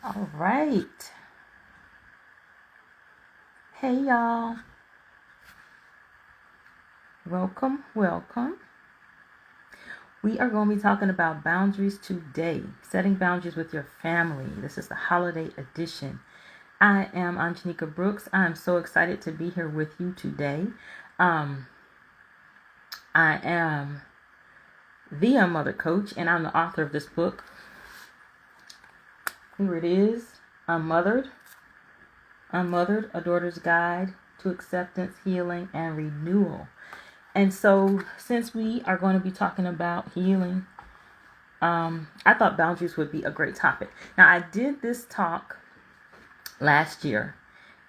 All right. Hey, y'all. Welcome, welcome. We are going to be talking about boundaries today, setting boundaries with your family. This is the holiday edition. I am onjeinikab. I am so excited to be here with you today. I am the unmothered coach, and I'm the author of this book. Here it is, Unmothered, A Daughter's Guide to Acceptance, Healing, and Renewal. And so, since we are going to be talking about healing, I thought boundaries would be a great topic. Now, I did this talk last year,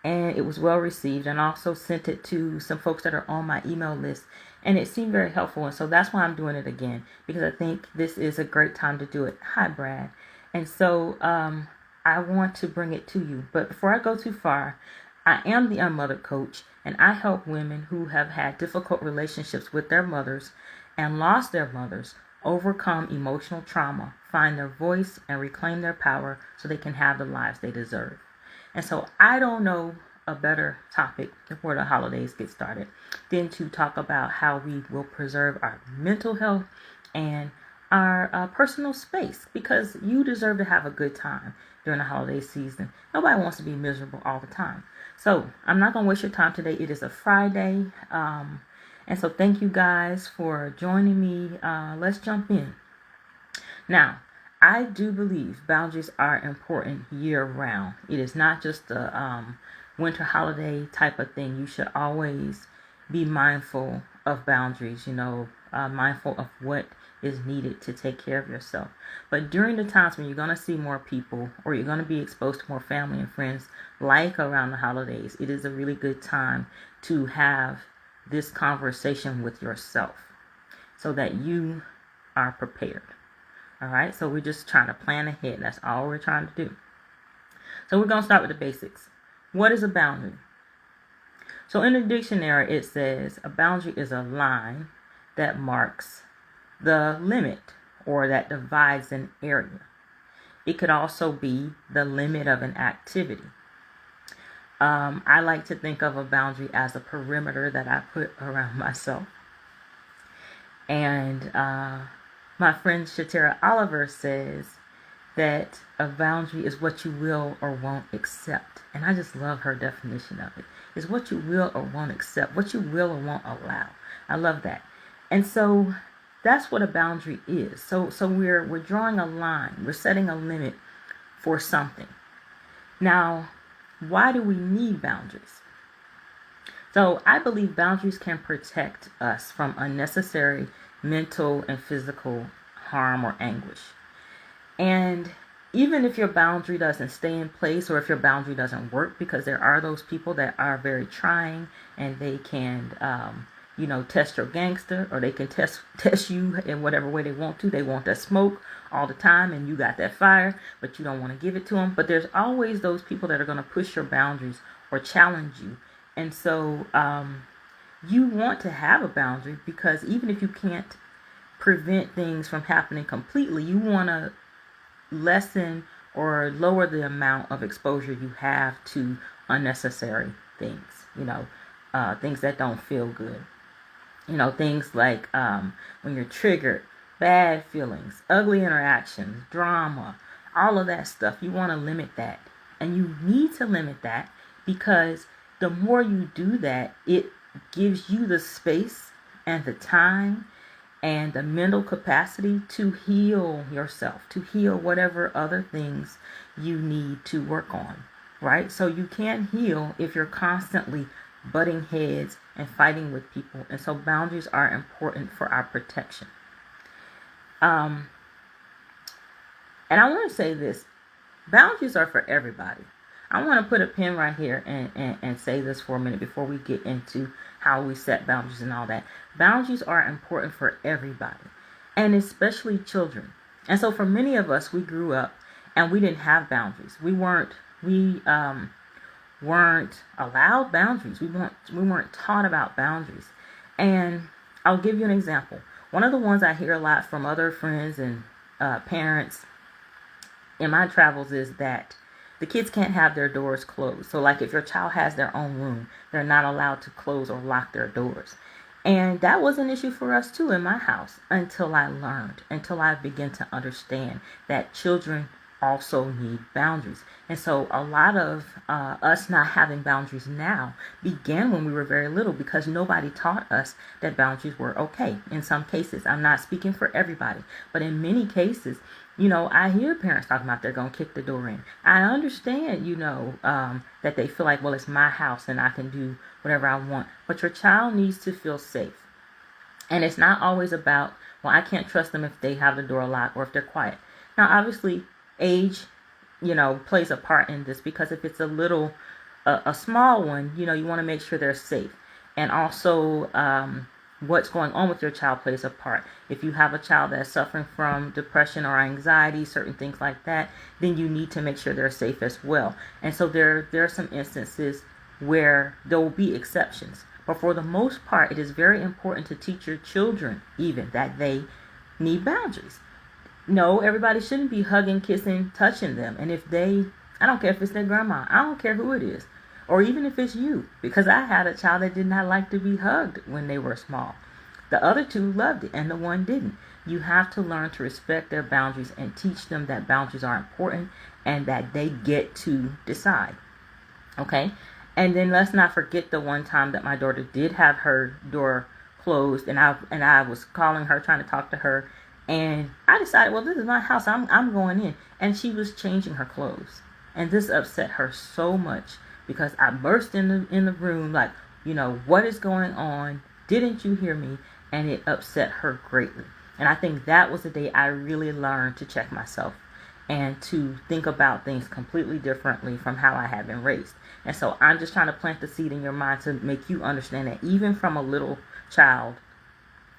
and it was well received, and also sent it to some folks that are on my email list, and it seemed very helpful. And so that's why I'm doing it again, because I think this is a great time to do it. Hi, Brad. And so I want to bring it to you. But before I go too far, I am the unmothered coach, and I help women who have had difficult relationships with their mothers and lost their mothers overcome emotional trauma, find their voice, and reclaim their power so they can have the lives they deserve. And so I don't know a better topic before the holidays get started than to talk about how we will preserve our mental health and our personal space, because you deserve to have a good time during the holiday season. Nobody wants to be miserable all the time. So I'm not going to waste your time today. It is a Friday. And so thank you guys for joining me. Let's jump in. Now, I do believe boundaries are important year round. It is not just a winter holiday type of thing. You should always be mindful of boundaries, mindful of what is needed to take care of yourself. But during the times when you're going to see more people, or you're going to be exposed to more family and friends, like around the holidays, it is a really good time to have this conversation with yourself so that you are prepared. All right, so we're just trying to plan ahead. That's all we're trying to do. So we're going to start with the basics. What is a boundary? So in the dictionary, it says a boundary is a line that marks the limit or that divides an area. It could also be the limit of an activity. I like to think of a boundary as a perimeter that I put around myself. And my friend Shatera Oliver says that a boundary is what you will or won't accept. And I just love her definition of it. It's what you will or won't accept, what you will or won't allow. I love that. And so that's what a boundary is. So we're drawing a line. We're setting a limit for something. Now, why do we need boundaries? So I believe boundaries can protect us from unnecessary mental and physical harm or anguish. And even if your boundary doesn't stay in place, or if your boundary doesn't work, because there are those people that are very trying, and they can test your gangster, or they can test you in whatever way they want to. They want that smoke all the time, and you got that fire, but you don't want to give it to them. But there's always those people that are going to push your boundaries or challenge you. And so you want to have a boundary, because even if you can't prevent things from happening completely, you want to lessen or lower the amount of exposure you have to unnecessary things, things that don't feel good. Things like when you're triggered, bad feelings, ugly interactions, drama, all of that stuff. You want to limit that. And you need to limit that, because the more you do that, it gives you the space and the time and the mental capacity to heal yourself, to heal whatever other things you need to work on, right? So you can't heal if you're constantly butting heads and fighting with people. And so boundaries are important for our protection. And I want to say this. Boundaries are for everybody. I want to put a pin right here and say this for a minute before we get into how we set boundaries and all that. Boundaries are important for everybody, and especially children. And so for many of us, we grew up and we didn't have boundaries. We weren't allowed boundaries. We weren't taught about boundaries. And I'll give you an example. One of the ones I hear a lot from other friends and parents in my travels is that the kids can't have their doors closed. So like if your child has their own room, they're not allowed to close or lock their doors. And that was an issue for us too in my house until I began to understand that children also need boundaries. And so a lot of us not having boundaries now began when we were very little, because nobody taught us that boundaries were okay. In some cases, I'm not speaking for everybody, but in many cases, I hear parents talking about they're going to kick the door in. I understand, that they feel like, well, it's my house and I can do whatever I want. But your child needs to feel safe. And it's not always about, well, I can't trust them if they have the door locked or if they're quiet. Now, obviously, age, plays a part in this, because if it's a small one, you want to make sure they're safe. And also, what's going on with your child plays a part. If you have a child that's suffering from depression or anxiety, certain things like that, then you need to make sure they're safe as well. And so there are some instances where there will be exceptions. But for the most part, it is very important to teach your children even that they need boundaries. No, everybody shouldn't be hugging, kissing, touching them. And I don't care if it's their grandma, I don't care who it is, or even if it's you, because I had a child that did not like to be hugged when they were small. The other two loved it and the one didn't. You have to learn to respect their boundaries and teach them that boundaries are important and that they get to decide. Okay? And then let's not forget the one time that my daughter did have her door closed, and I was calling her, trying to talk to her, and I decided, well, this is my house, I'm going in. And she was changing her clothes. And this upset her so much, because I burst in the room like, what is going on? Didn't you hear me? And it upset her greatly. And I think that was the day I really learned to check myself and to think about things completely differently from how I had been raised. And so I'm just trying to plant the seed in your mind to make you understand that even from a little child,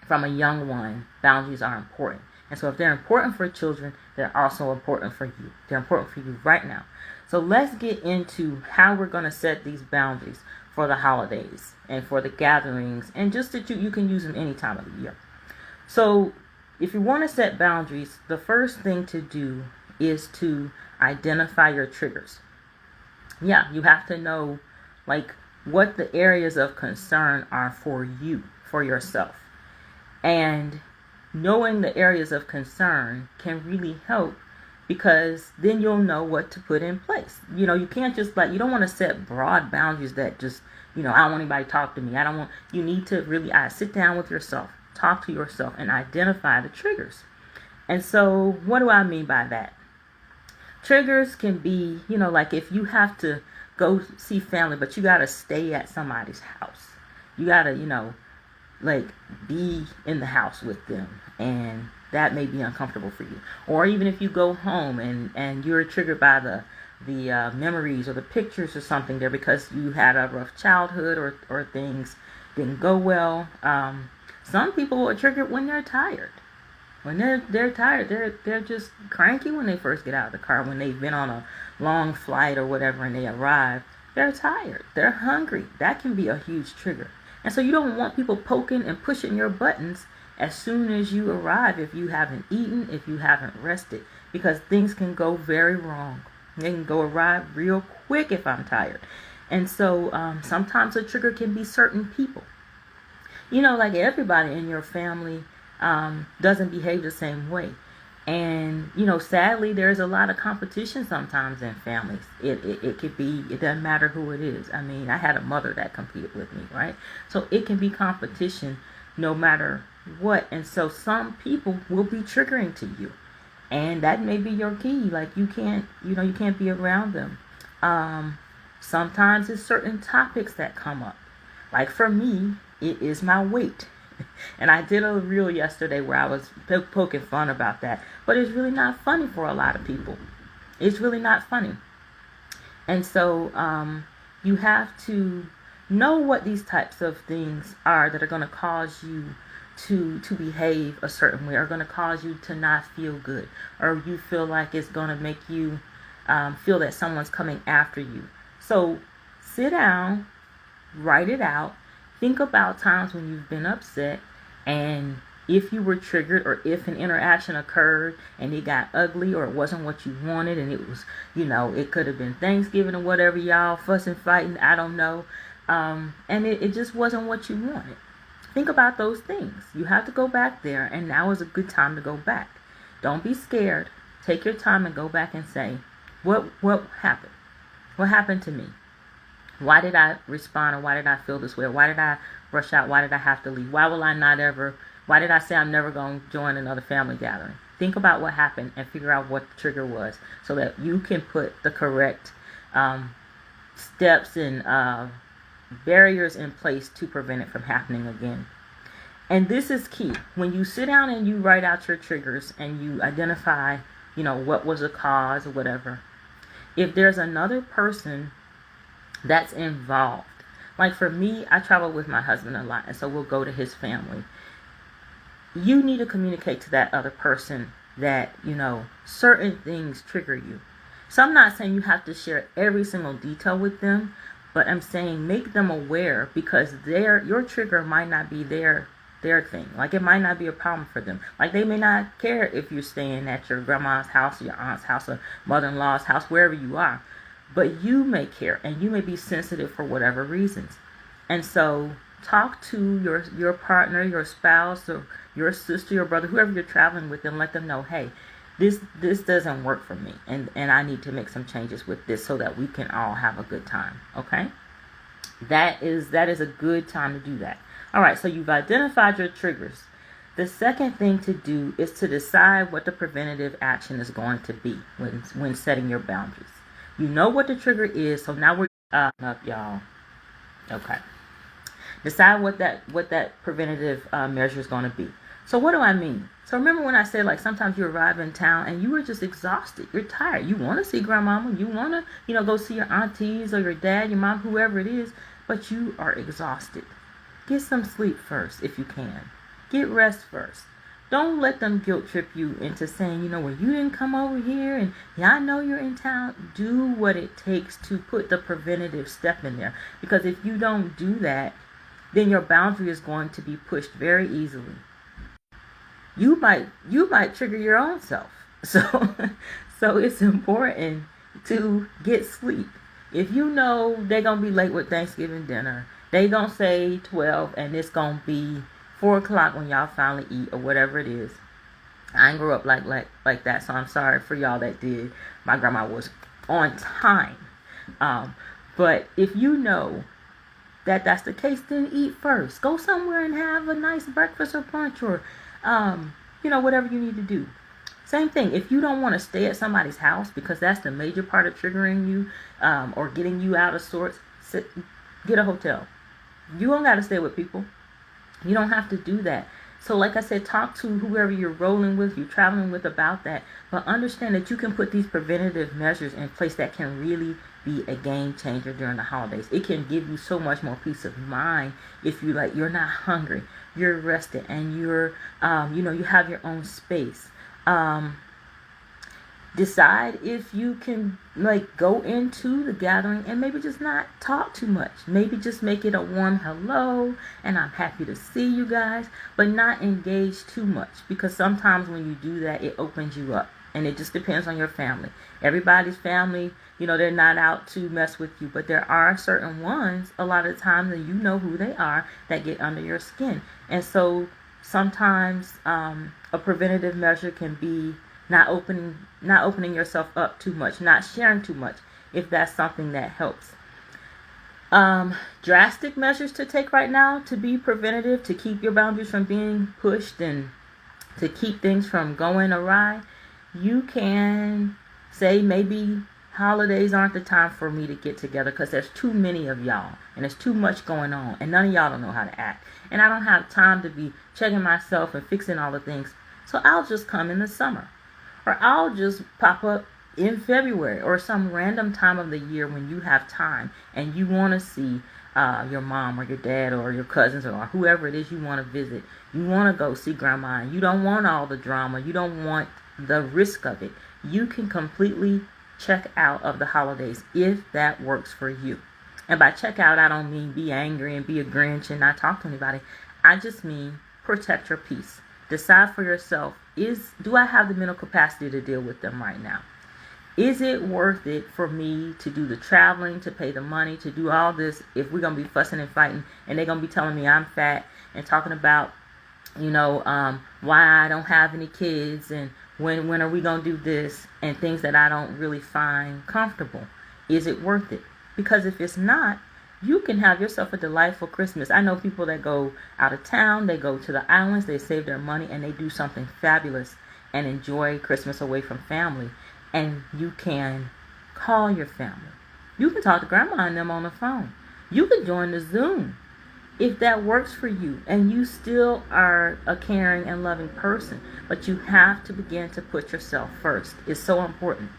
from a young one, boundaries are important. And so if they're important for children, they're also important for you. They're important for you right now. So let's get into how we're going to set these boundaries for the holidays and for the gatherings, and just that you can use them any time of the year. So if you want to set boundaries, the first thing to do is to identify your triggers. Yeah, you have to know what the areas of concern are for you, for yourself. And knowing the areas of concern can really help, because then you'll know what to put in place. You can't just you don't want to set broad boundaries that just, I don't want anybody to talk to me. You need to really sit down with yourself, talk to yourself, and identify the triggers. And so what do I mean by that? Triggers can be, if you have to go see family, but you got to stay at somebody's house. You got to, be in the house with them, and that may be uncomfortable for you. Or even if you go home and you're triggered by the memories or the pictures or something there, because you had a rough childhood or things didn't go well. Some people are triggered when they're tired. When they're tired, they're just cranky when they first get out of the car. When they've been on a long flight or whatever and they arrive, they're tired. They're hungry. That can be a huge trigger. And so you don't want people poking and pushing your buttons as soon as you arrive if you haven't eaten, if you haven't rested, because things can go very wrong. They can go awry real quick if I'm tired. And so sometimes a trigger can be certain people. Everybody in your family doesn't behave the same way. And, sadly, there's a lot of competition sometimes in families. It could be, it doesn't matter who it is. I mean, I had a mother that competed with me, right? So it can be competition no matter what. And so some people will be triggering to you. And that may be your key. You can't be around them. Sometimes it's certain topics that come up. For me, it is my weight. And I did a reel yesterday where I was poking fun about that. But it's really not funny for a lot of people. It's really not funny. And so you have to know what these types of things are that are going to cause you to behave a certain way, are going to cause you to not feel good, or you feel like it's going to make you feel that someone's coming after you. So sit down, write it out. Think about times when you've been upset, and if you were triggered, or if an interaction occurred and it got ugly, or it wasn't what you wanted, and it was, it could have been Thanksgiving or whatever, y'all fussing, fighting, I don't know, and it just wasn't what you wanted. Think about those things. You have to go back there, and now is a good time to go back. Don't be scared. Take your time and go back and say, what happened? What happened to me? Why did I respond, or why did I feel this way? Or why did I rush out? Why did I have to leave? Why did I say I'm never going to join another family gathering? Think about what happened and figure out what the trigger was, so that you can put the correct steps and barriers in place to prevent it from happening again. And this is key. When you sit down and you write out your triggers and you identify, what was the cause or whatever, if there's another person that's involved, like for me, I travel with my husband a lot, and so we'll go to his family. You need to communicate to that other person that, certain things trigger you. So I'm not saying you have to share every single detail with them, but I'm saying make them aware, because your trigger might not be their thing. Like, it might not be a problem for them. Like, they may not care if you're staying at your grandma's house, or your aunt's house, or mother-in-law's house, wherever you are. But you may care, and you may be sensitive for whatever reasons. And so talk to your partner, your spouse, or your sister, your brother, whoever you're traveling with, and let them know, hey, this doesn't work for me, and I need to make some changes with this so that we can all have a good time. Okay? That is a good time to do that. All right, so you've identified your triggers. The second thing to do is to decide what the preventative action is going to be when setting your boundaries. You know what the trigger is, so now we're up, y'all. Okay. Decide what that preventative measure is going to be. So what do I mean? So remember when I said, like, sometimes you arrive in town and you are just exhausted. You're tired. You want to see grandmama. You want to, go see your aunties or your dad, your mom, whoever it is, but you are exhausted. Get some sleep first if you can. Get rest first. Don't let them guilt trip you into saying, well, you didn't come over here, and yeah, I know you're in town. Do what it takes to put the preventative step in there. Because if you don't do that, then your boundary is going to be pushed very easily. You might trigger your own self. So it's important to get sleep. If you know they're going to be late with Thanksgiving dinner, they going to say 12 and it's going to be 4 o'clock when y'all finally eat, or whatever it is. I ain't grew up like that, so I'm sorry for y'all that did. My grandma was on time. But if you know that that's the case, then eat first. Go somewhere and have a nice breakfast or brunch, or whatever you need to do. Same thing, if you don't want to stay at somebody's house, because that's the major part of triggering you, or getting you out of sorts, get a hotel. You don't got to stay with people. You don't have to do that. So like I said, talk to whoever you're rolling with, you're traveling with, about that. But understand that you can put these preventative measures in place that can really be a game changer during the holidays. It can give you so much more peace of mind if you're not hungry, you're rested, and you're, you have your own space. Decide if you can go into the gathering and maybe just not talk too much. Maybe just make it a warm hello and I'm happy to see you guys, but not engage too much, because sometimes when you do that, it opens you up, and it just depends on your family. Everybody's family, they're not out to mess with you, but there are certain ones a lot of times, and you know who they are, that get under your skin. And so sometimes a preventative measure can be not opening yourself up too much, not sharing too much, if that's something that helps. Drastic measures to take right now to be preventative, to keep your boundaries from being pushed and to keep things from going awry. You can say, maybe holidays aren't the time for me to get together because there's too many of y'all and there's too much going on and none of y'all don't know how to act. And I don't have time to be checking myself and fixing all the things. So I'll just come in the summer. Or I'll just pop up in February or some random time of the year when you have time and you want to see your mom or your dad or your cousins or whoever it is you want to visit. You want to go see grandma and you don't want all the drama. You don't want the risk of it. You can completely check out of the holidays if that works for you. And by check out, I don't mean be angry and be a Grinch and not talk to anybody. I just mean protect your peace. decide for yourself, do I have the mental capacity to deal with them right now? Is it worth it for me to do the traveling, to pay the money, to do all this if we're going to be fussing and fighting and they're going to be telling me I'm fat and talking about, why I don't have any kids and when are we going to do this and things that I don't really find comfortable? Is it worth it? Because if it's not, you can have yourself a delightful Christmas. I know people that go out of town, they go to the islands, they save their money, and they do something fabulous and enjoy Christmas away from family. And you can call your family. You can talk to grandma and them on the phone. You can join the Zoom if that works for you and you still are a caring and loving person. But you have to begin to put yourself first. It's so important.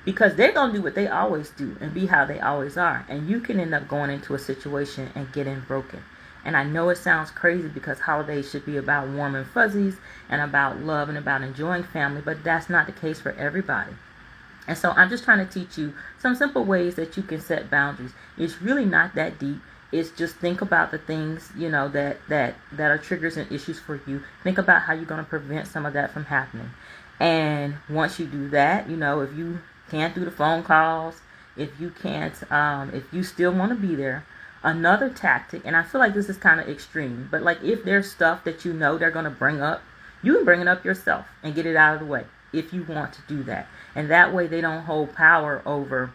Because they're going to do what they always do and be how they always are. And you can end up going into a situation and getting broken. And I know it sounds crazy because holidays should be about warm and fuzzies and about love and about enjoying family, but that's not the case for everybody. And so I'm just trying to teach you some simple ways that you can set boundaries. It's really not that deep. It's just think about the things, that are triggers and issues for you. Think about how you're going to prevent some of that from happening. And once you do that, if you can't do the phone calls, if you can't, if you still want to be there, another tactic, and I feel like this is kind of extreme, but like if there's stuff that they're going to bring up, you can bring it up yourself and get it out of the way if you want to do that. And that way they don't hold power over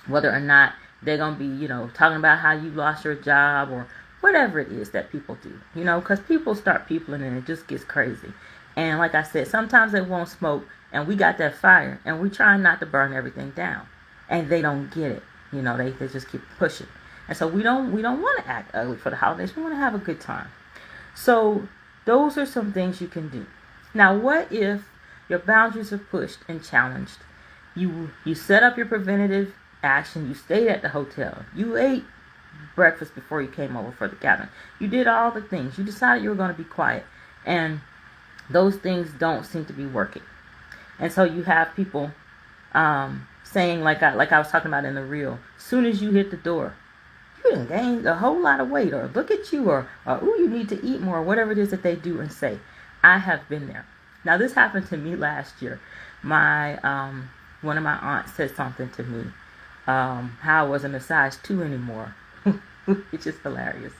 whether or not they're going to be, talking about how you lost your job or whatever it is that people do, because people start peopling and it just gets crazy. And like I said, sometimes they won't smoke and we got that fire and we try not to burn everything down and they don't get it. They just keep pushing. And so we don't want to act ugly for the holidays. We want to have a good time. So those are some things you can do. Now, what if your boundaries are pushed and challenged? You set up your preventative action. You stayed at the hotel. You ate breakfast before you came over for the gathering. You did all the things. You decided you were going to be quiet. And those things don't seem to be working. And so you have people saying, like I was talking about in the reel, as soon as you hit the door, you done gained a whole lot of weight, or look at you, or ooh, you need to eat more, whatever it is that they do and say. I have been there. Now, this happened to me last year. My one of my aunts said something to me, how I wasn't a size 2 anymore, which is hilarious.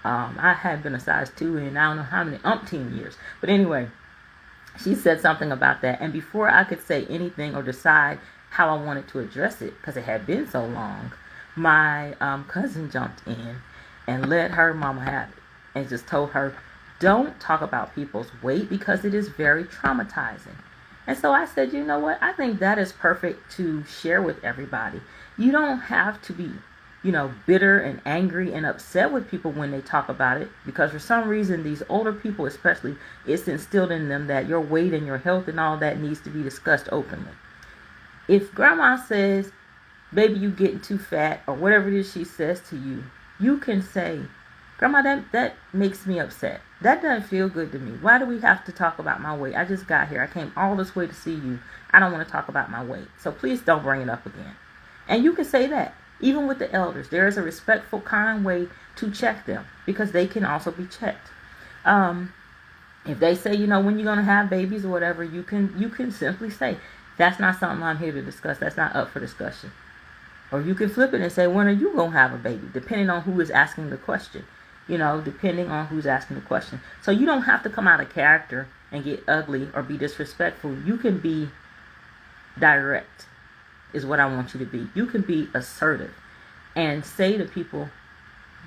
I had been a size 2 in I don't know how many umpteen years. But anyway, she said something about that. And before I could say anything or decide how I wanted to address it, because it had been so long, my cousin jumped in and let her mama have it and just told her, don't talk about people's weight because it is very traumatizing. And so I said, you know what? I think that is perfect to share with everybody. You don't have to be, bitter and angry and upset with people when they talk about it, because for some reason, these older people especially, it's instilled in them that your weight and your health and all that needs to be discussed openly. If grandma says, baby, you getting too fat, or whatever it is she says to you, you can say, grandma, that makes me upset. That doesn't feel good to me. Why do we have to talk about my weight? I just got here. I came all this way to see you. I don't want to talk about my weight. So please don't bring it up again. And you can say that. Even with the elders, there is a respectful, kind way to check them, because they can also be checked. If they say, when you're going to have babies or whatever, you can simply say, that's not something I'm here to discuss. That's not up for discussion. Or you can flip it and say, when are you going to have a baby? Depending on who is asking the question. Depending on who's asking the question. So you don't have to come out of character and get ugly or be disrespectful. You can be direct, is what I want you to be. You can be assertive and say to people,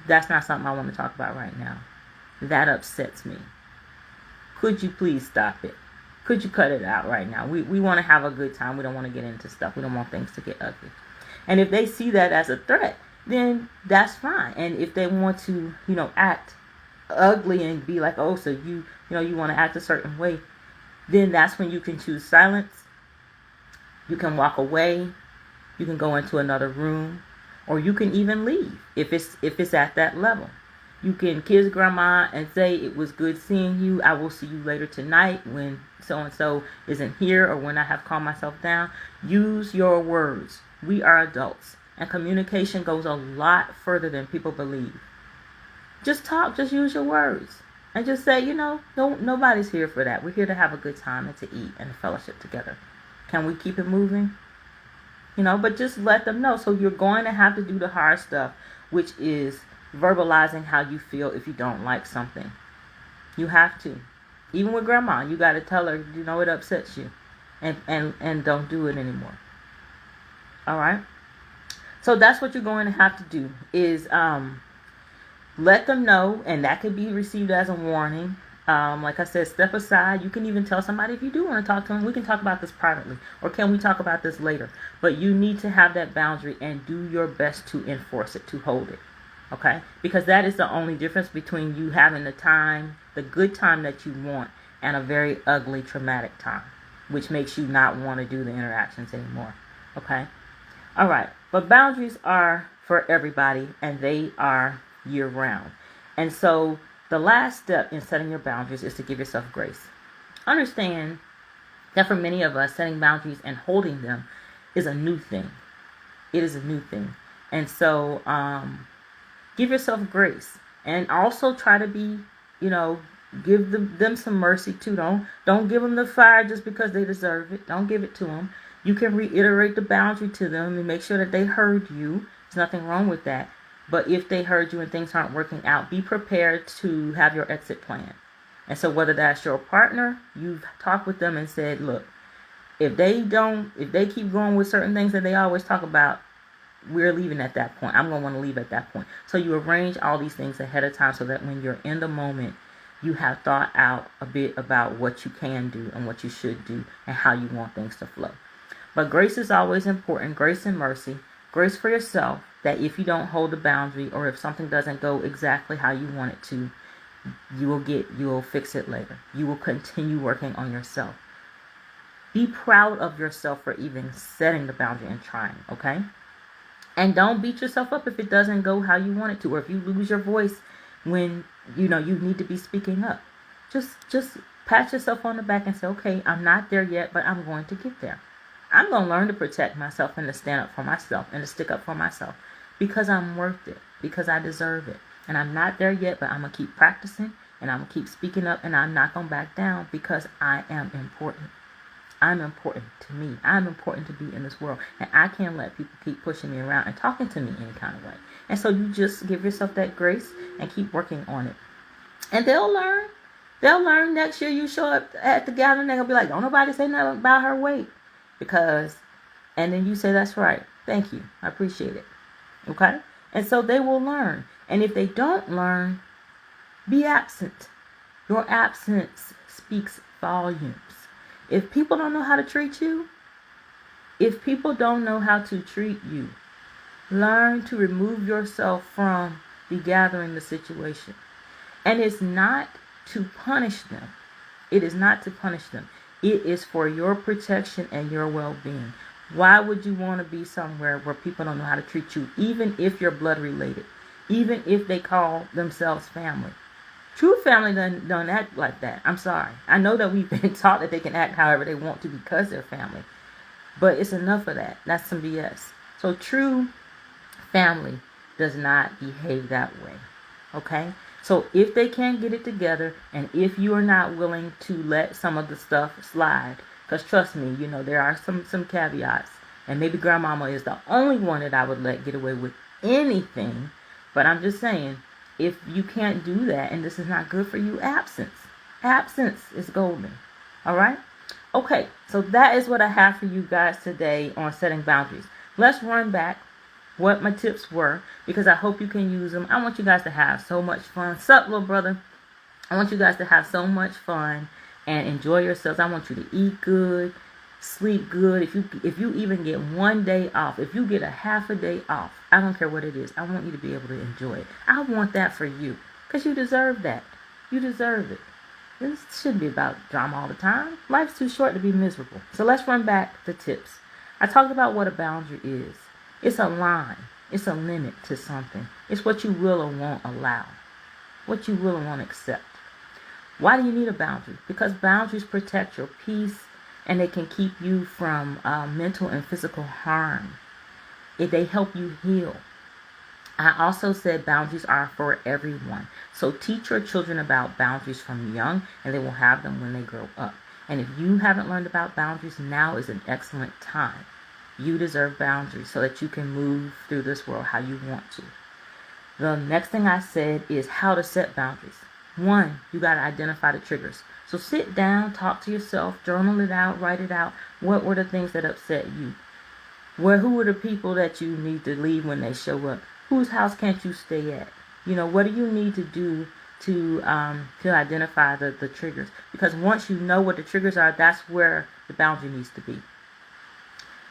that's not something I want to talk about right now. That upsets me. Could you please stop it? Could you cut it out right now? We want to have a good time. We don't want to get into stuff. We don't want things to get ugly. And if they see that as a threat, then that's fine. And if they want to, act ugly and be like, oh, so you want to act a certain way, then that's when you can choose silence. You can walk away. You can go into another room, or you can even leave if it's at that level. You can kiss grandma and say, it was good seeing you. I will see you later tonight when so-and-so isn't here, or when I have calmed myself down. Use your words. We are adults, and communication goes a lot further than people believe. Just talk. Just use your words. And just say, no, nobody's here for that. We're here to have a good time and to eat and fellowship together. Can we keep it moving? But just let them know. So you're going to have to do the hard stuff, which is verbalizing how you feel if you don't like something. You have to. Even with grandma, you got to tell her, it upsets you. And don't do it anymore. All right? So that's what you're going to have to do is let them know, and that could be received as a warning. Like I said, step aside. You can even tell somebody if you do want to talk to them, we can talk about this privately, or can we talk about this later? But you need to have that boundary and do your best to enforce it, to hold it. Okay? Because that is the only difference between you having the good time that you want, and a very ugly, traumatic time, which makes you not want to do the interactions anymore. Okay? All right. But boundaries are for everybody, and they are year round. And so the last step in setting your boundaries is to give yourself grace. Understand that for many of us, setting boundaries and holding them is a new thing. It is a new thing. And so give yourself grace, and also try to be, give them some mercy too. Don't give them the fire just because they deserve it. Don't give it to them. You can reiterate the boundary to them and make sure that they heard you. There's nothing wrong with that. But if they heard you and things aren't working out, be prepared to have your exit plan. And so whether that's your partner, you've talked with them and said, look, if they keep going with certain things that they always talk about, we're leaving at that point. I'm going to want to leave at that point. So you arrange all these things ahead of time so that when you're in the moment, you have thought out a bit about what you can do and what you should do and how you want things to flow. But grace is always important. Grace and mercy. Grace for yourself, that if you don't hold the boundary, or if something doesn't go exactly how you want it to, you will fix it later. You will continue working on yourself. Be proud of yourself for even setting the boundary and trying, okay? And don't beat yourself up if it doesn't go how you want it to, or if you lose your voice when you need to be speaking up. Just pat yourself on the back and say, okay, I'm not there yet, but I'm going to get there. I'm going to learn to protect myself and to stand up for myself and to stick up for myself because I'm worth it, because I deserve it. And I'm not there yet, but I'm going to keep practicing, and I'm going to keep speaking up, and I'm not going to back down because I am important. I'm important to me. I'm important to be in this world, and I can't let people keep pushing me around and talking to me any kind of way. And so you just give yourself that grace and keep working on it. And they'll learn. They'll learn. Next year you show up at the gathering, they're going to be like, don't nobody say nothing about her weight. And then you say, that's right. Thank you. I appreciate it. Okay? And so they will learn. And if they don't learn, be absent. Your absence speaks volumes. If people don't know how to treat you, learn to remove yourself from the gathering, the situation. And it's not to punish them. It is not to punish them. It is for your protection and your well-being. Why would you want to be somewhere where people don't know how to treat you, even if you're blood related, even if they call themselves family? True family don't act like that. I'm sorry. I know that we've been taught that they can act however they want to because they're family. But it's enough of that. That's some BS. So true family does not behave that way. Okay? So if they can't get it together, and if you are not willing to let some of the stuff slide, because trust me, there are some caveats, and maybe grandmama is the only one that I would let get away with anything, but I'm just saying, if you can't do that, and this is not good for you, absence is golden. All right? Okay, so that is what I have for you guys today on setting boundaries. Let's run back what my tips were, because I hope you can use them. I want you guys to have so much fun. Sup, little brother? I want you guys to have so much fun and enjoy yourselves. I want you to eat good, sleep good. If you even get one day off, if you get a half a day off, I don't care what it is. I want you to be able to enjoy it. I want that for you, because you deserve that. You deserve it. This shouldn't be about drama all the time. Life's too short to be miserable. So let's run back the tips. I talked about what a boundary is. It's a line. It's a limit to something. It's what you will or won't allow. What you will or won't accept. Why do you need a boundary? Because boundaries protect your peace, and they can keep you from mental and physical harm. They help you heal. I also said boundaries are for everyone. So teach your children about boundaries from young, and they will have them when they grow up. And if you haven't learned about boundaries, now is an excellent time. You deserve boundaries so that you can move through this world how you want to. The next thing I said is how to set boundaries. One, you got to identify the triggers. So sit down, talk to yourself, journal it out, write it out. What were the things that upset you? Who are the people that you need to leave when they show up? Whose house can't you stay at? What do you need to do to identify the triggers? Because once you know what the triggers are, that's where the boundary needs to be.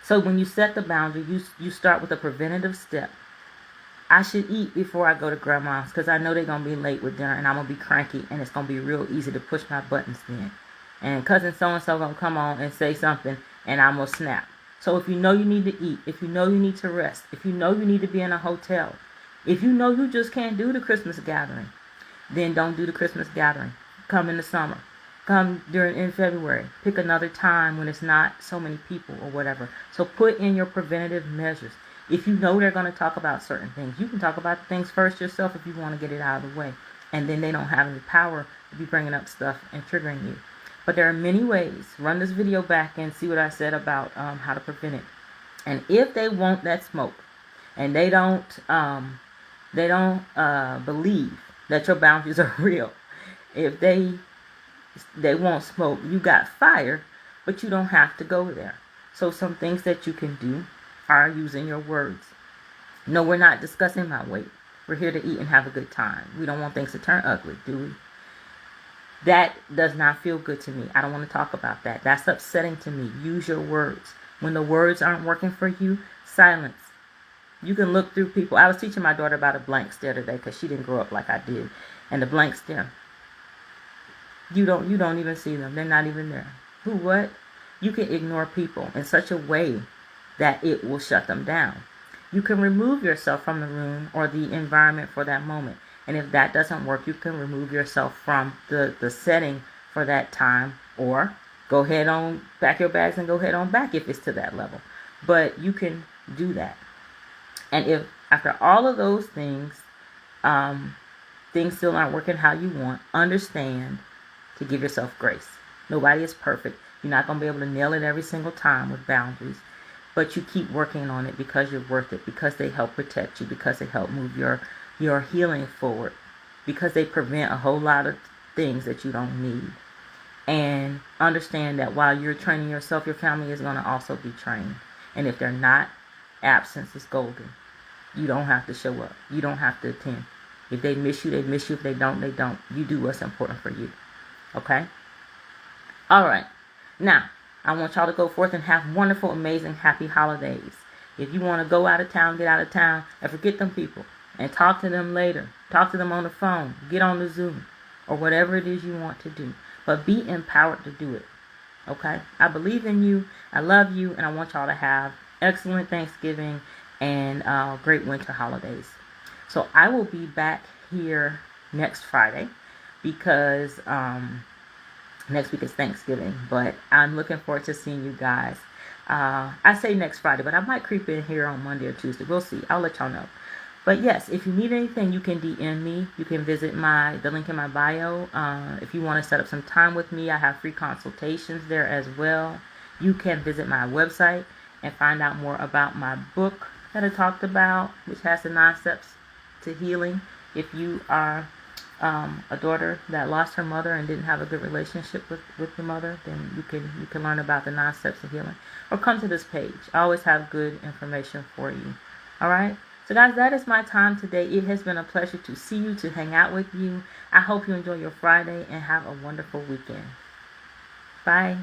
So when you set the boundary, you start with a preventative step. I should eat before I go to grandma's because I know they're going to be late with dinner and I'm going to be cranky and it's going to be real easy to push my buttons then. And cousin so-and-so going to come on and say something and I'm going to snap. So if you know you need to eat, if you know you need to rest, if you know you need to be in a hotel, if you know you just can't do the Christmas gathering, then don't do the Christmas gathering. Come in the summer. Come in February. Pick another time when it's not so many people or whatever. So put in your preventative measures. If you know they're going to talk about certain things, you can talk about the things first yourself if you want to get it out of the way. And then they don't have any power to be bringing up stuff and triggering you. But there are many ways. Run this video back and see what I said about how to prevent it. And if they want that smoke and they don't believe that your boundaries are real, if they won't smoke, you got fire, but you don't have to go there. So some things that you can do are using your words. No, we're not discussing my weight. We're here to eat and have a good time. We don't want things to turn ugly, do we? That does not feel good to me. I don't want to talk about that. That's upsetting to me. Use your words. When the words aren't working for you, silence. You can look through people. I was teaching my daughter about a blank stare today because she didn't grow up like I did. And the blank stare, you don't even see them. They're not even there. What? You can ignore people in such a way that it will shut them down. You can remove yourself from the room or the environment for that moment. And if that doesn't work, you can remove yourself from the setting for that time, or go ahead on, pack your bags and go ahead on back if it's to that level. But you can do that. And if after all of those things, things still aren't working how you want, understand to give yourself grace. Nobody is perfect. You're not going to be able to nail it every single time with boundaries. But you keep working on it because you're worth it, because they help protect you, because they help move your healing forward, because they prevent a whole lot of things that you don't need. And understand that while you're training yourself, your family is going to also be trained. And if they're not, absence is golden. You don't have to show up. You don't have to attend. If they miss you, they miss you. If they don't, they don't. You do what's important for you. Okay? All right. Now, I want y'all to go forth and have wonderful, amazing, happy holidays. If you want to go out of town, get out of town and forget them people and talk to them later. Talk to them on the phone. Get on the Zoom or whatever it is you want to do. But be empowered to do it. Okay? I believe in you. I love you. And I want y'all to have excellent Thanksgiving and great winter holidays. So I will be back here next Friday because next week is Thanksgiving, but I'm looking forward to seeing you guys. I say next Friday, but I might creep in here on Monday or Tuesday. We'll see. I'll let y'all know. But yes, if you need anything, you can DM me. You can visit the link in my bio. If you want to set up some time with me, I have free consultations there as well. You can visit my website and find out more about my book that I talked about, which has the 9 steps to healing. If you are a daughter that lost her mother and didn't have a good relationship with your mother, then you can learn about the 9 steps of healing. Or come to this page. I always have good information for you. All right? So guys, that is my time today. It has been a pleasure to see you, to hang out with you. I hope you enjoy your Friday and have a wonderful weekend. Bye.